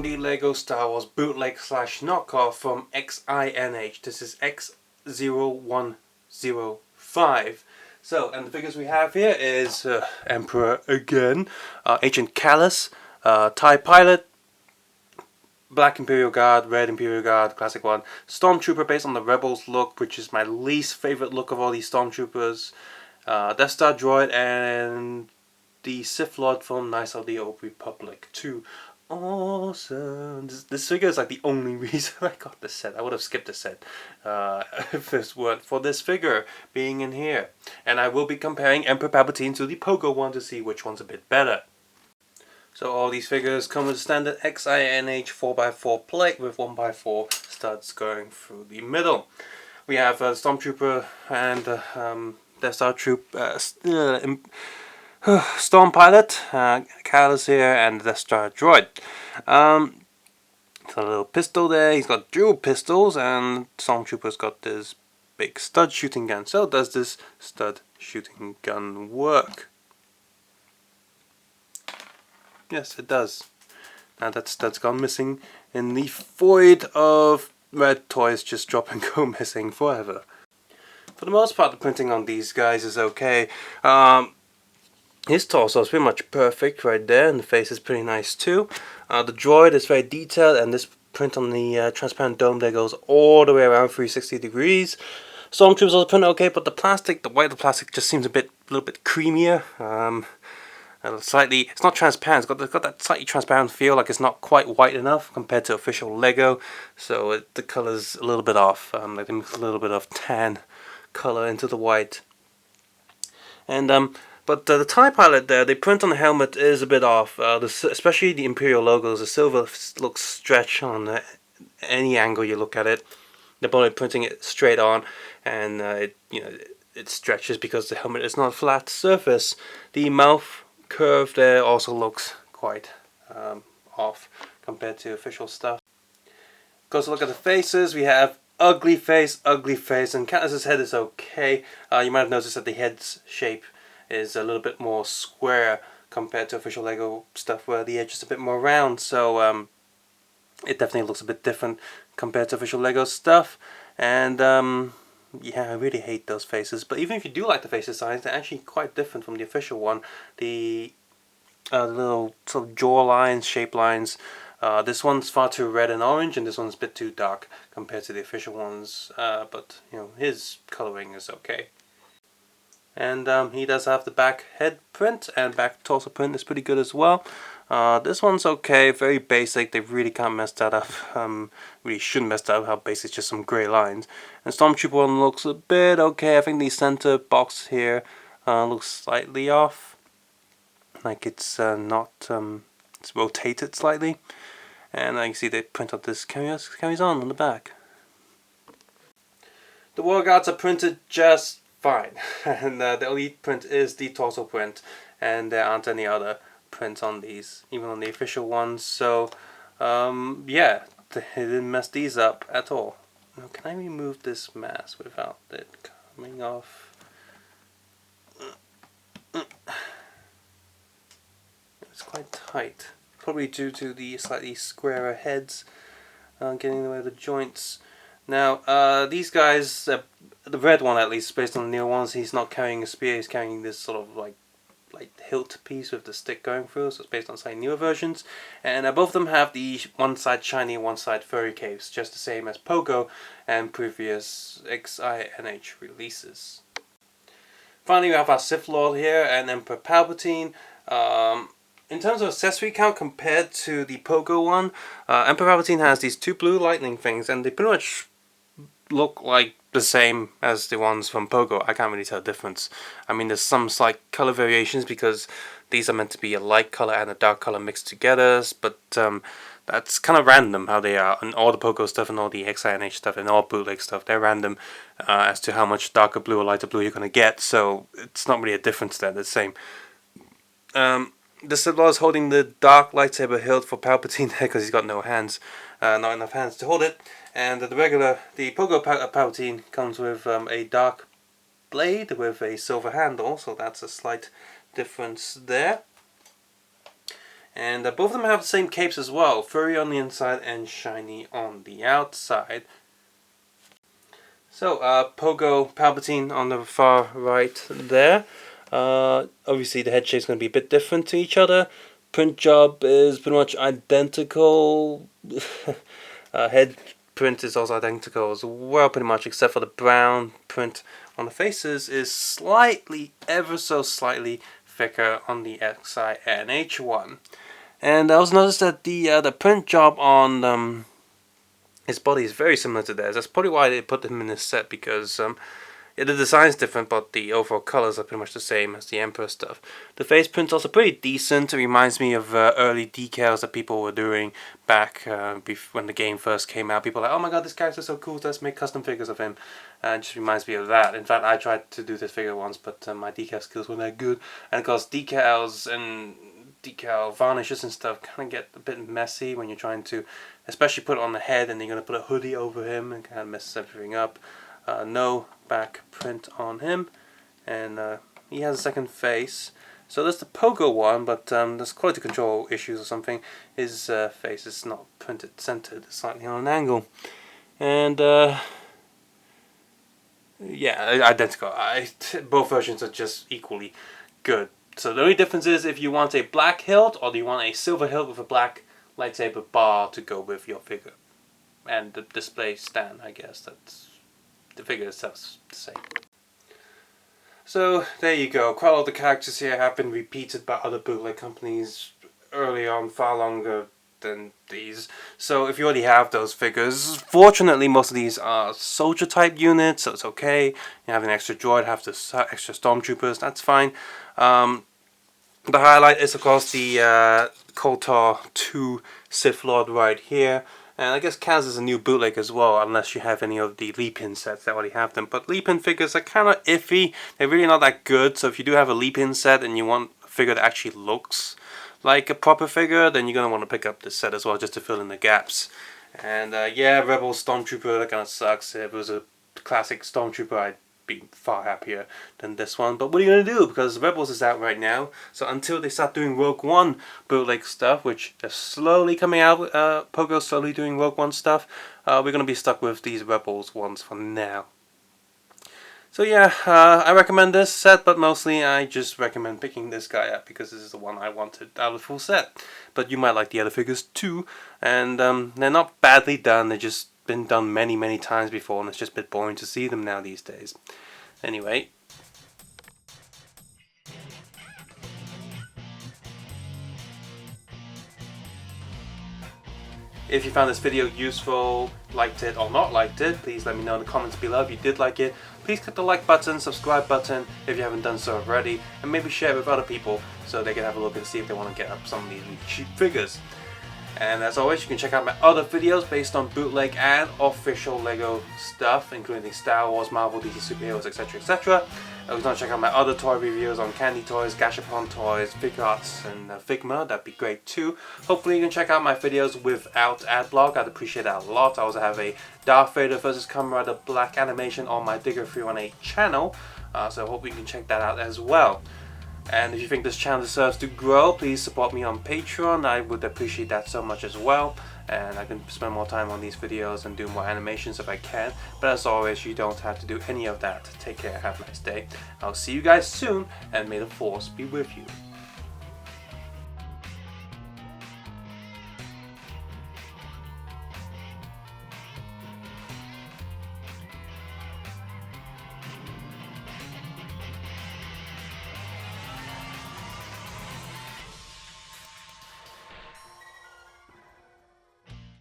the LEGO Star Wars bootleg slash knockoff from XINH. This is X0105. So, and the figures we have here is Emperor again, Ancient Kallus, TIE Pilot, Black Imperial Guard, Red Imperial Guard, classic one, Stormtrooper based on the Rebels look, which is my least favorite look of all these Stormtroopers, Death Star Droid, and the Sith Lord from Knights of the Old Republic 2. Awesome. This figure is like the only reason I got this set. I would have skipped the set if this weren't for this figure being in here. And I will be comparing Emperor Palpatine to the Pogo one to see which one's a bit better. So all these figures come with standard XINH 4x4 plate with 1x4 studs going through the middle. We have Stormtrooper and Death Star Troop Storm Pilot, Kallus here, and the Death Star Droid. It's a little pistol there. He's got dual pistols, and Stormtrooper's got this big stud shooting gun. So does this stud shooting gun work? Yes, it does. Now that stud's gone missing in the void of red toys just drop and go missing forever. For the most part, the printing on these guys is okay. His torso is pretty much perfect right there, and the face is pretty nice too. The droid is very detailed, and this print on the transparent dome there goes all the way around 360 degrees. Stormtroopers are printed okay, but the white of the plastic just seems a little bit creamier. Slightly, it's not transparent. It's got that slightly transparent feel, like it's not quite white enough compared to official Lego. So the color's a little bit off. Like they mix a little bit of tan color into the white. And but the TIE Pilot there, the print on the helmet is a bit off. Especially the Imperial logos, the silver looks stretched on any angle you look at it. They're probably printing it straight on, and it stretches because the helmet is not a flat surface. The mouth curve there also looks quite off compared to official stuff. Close look at the faces. We have ugly face, and Kallus' head is okay. You might have noticed that the head's shape is a little bit more square compared to official Lego stuff where the edge is a bit more round, so it definitely looks a bit different compared to official Lego stuff. And yeah, I really hate those faces, but even if you do like the face designs, they're actually quite different from the official one. The little sort of jaw lines, shape lines, this one's far too red and orange, and this one's a bit too dark compared to the official ones, but his coloring is okay. And he does have the back head print, and back torso print is pretty good as well. This one's okay, very basic. They really can't mess that up. Really shouldn't mess that up. How basic, just some grey lines. And Stormtrooper one looks a bit okay. I think the center box here looks slightly off, like it's not it's rotated slightly. And I can see they print out this carries on the back. The War Guards are printed just fine, and the only print is the torso print, and there aren't any other prints on these, even on the official ones. So yeah, they didn't mess these up at all. Now, can I remove this mask without it coming off? It's quite tight, probably due to the slightly squarer heads getting in the way of the joints. Now these guys, the red one at least, based on the newer ones, he's not carrying a spear, he's carrying this sort of like hilt piece with the stick going through, so it's based on slightly newer versions. And both of them have the one side shiny, one side furry capes, just the same as Pogo and previous XINH releases. Finally, we have our Sith Lord here and Emperor Palpatine. In terms of accessory count compared to the Pogo one, Emperor Palpatine has these two blue lightning things, and they pretty much look like the same as the ones from Pogo. I can't really tell the difference. I mean, there's some slight color variations because these are meant to be a light color and a dark color mixed together, but that's kind of random how they are. And all the Pogo stuff and all the XINH stuff and all bootleg stuff, they're random as to how much darker blue or lighter blue you're going to get, so it's not really a difference there, they're the same. The Sith Lord is holding the dark lightsaber hilt for Palpatine there because he's got no hands, not enough hands to hold it. And the Pogo Palpatine comes with a dark blade with a silver handle, so that's a slight difference there. And both of them have the same capes as well, furry on the inside and shiny on the outside. So, Pogo Palpatine on the far right there. Obviously the head shape is going to be a bit different to each other. Print job is pretty much identical. Head print is also identical as well, pretty much, except for the brown print on the faces is slightly, ever so slightly thicker on the Xinh. And I also noticed that the print job on his body is very similar to theirs. That's probably why they put him in this set, because yeah, the design's different, but the overall colors are pretty much the same as the Emperor stuff. The face print's also pretty decent. It reminds me of early decals that people were doing back when the game first came out. People were like, oh my god, this character's so cool, let's make custom figures of him. And it just reminds me of that. In fact, I tried to do this figure once, but my decal skills weren't that good. And of course, decals and decal varnishes and stuff kind of get a bit messy when you're trying to, especially put it on the head and you're going to put a hoodie over him, and kind of messes everything up. No back print on him, and he has a second face. So there's the Pogo one, but there's quality control issues or something. His face is not printed centered, it's slightly on an angle. And yeah, identical. Both versions are just equally good. So the only difference is if you want a black hilt or do you want a silver hilt with a black lightsaber bar to go with your figure. And the display stand, I guess, that's the figure itself's the same. So there you go. Quite a lot of the characters here have been repeated by other bootleg companies early on, far longer than these. So if you already have those figures, fortunately most of these are soldier type units, so it's okay. You have an extra droid, have the extra stormtroopers, that's fine. The highlight is of course the KOTOR 2 Sith Lord right here. And I guess counts as a new bootleg as well, unless you have any of the Lee-Pin sets that already have them. But Lee-Pin figures are kind of iffy. They're really not that good. So if you do have a Lee-Pin set and you want a figure that actually looks like a proper figure, then you're going to want to pick up this set as well, just to fill in the gaps. And yeah, Rebel Stormtrooper, that kind of sucks. If it was a classic Stormtrooper, I'd be far happier than this one. But what are you going to do? Because Rebels is out right now. So until they start doing Rogue One bootleg stuff, which they're slowly coming out, Pogo's slowly doing Rogue One stuff, we're going to be stuck with these Rebels ones for now. So yeah, I recommend this set, but mostly I just recommend picking this guy up because this is the one I wanted out of the full set. But you might like the other figures too, and they're not badly done, they're just been done many times before, and it's just a bit boring to see them now these days. Anyway, if you found this video useful, liked it or not liked it, please let me know in the comments below. If you did like it, please click the like button, subscribe button if you haven't done so already, and maybe share it with other people so they can have a look and see if they want to get up some of these really cheap figures. And as always, you can check out my other videos based on bootleg and official LEGO stuff, including Star Wars, Marvel, DC superheroes, etc, etc. You can check out my other toy reviews on candy toys, Gashapon toys, Figuarts, and Figma. That'd be great too. Hopefully you can check out my videos without adblock. I'd appreciate that a lot. I also have a Darth Vader vs. Kamen Rider Black animation on my Digger 318 channel, so I hope you can check that out as well. And if you think this channel deserves to grow, please support me on Patreon. I would appreciate that so much as well. And I can spend more time on these videos and do more animations if I can. But as always, you don't have to do any of that. Take care, have a nice day. I'll see you guys soon, and may the Force be with you.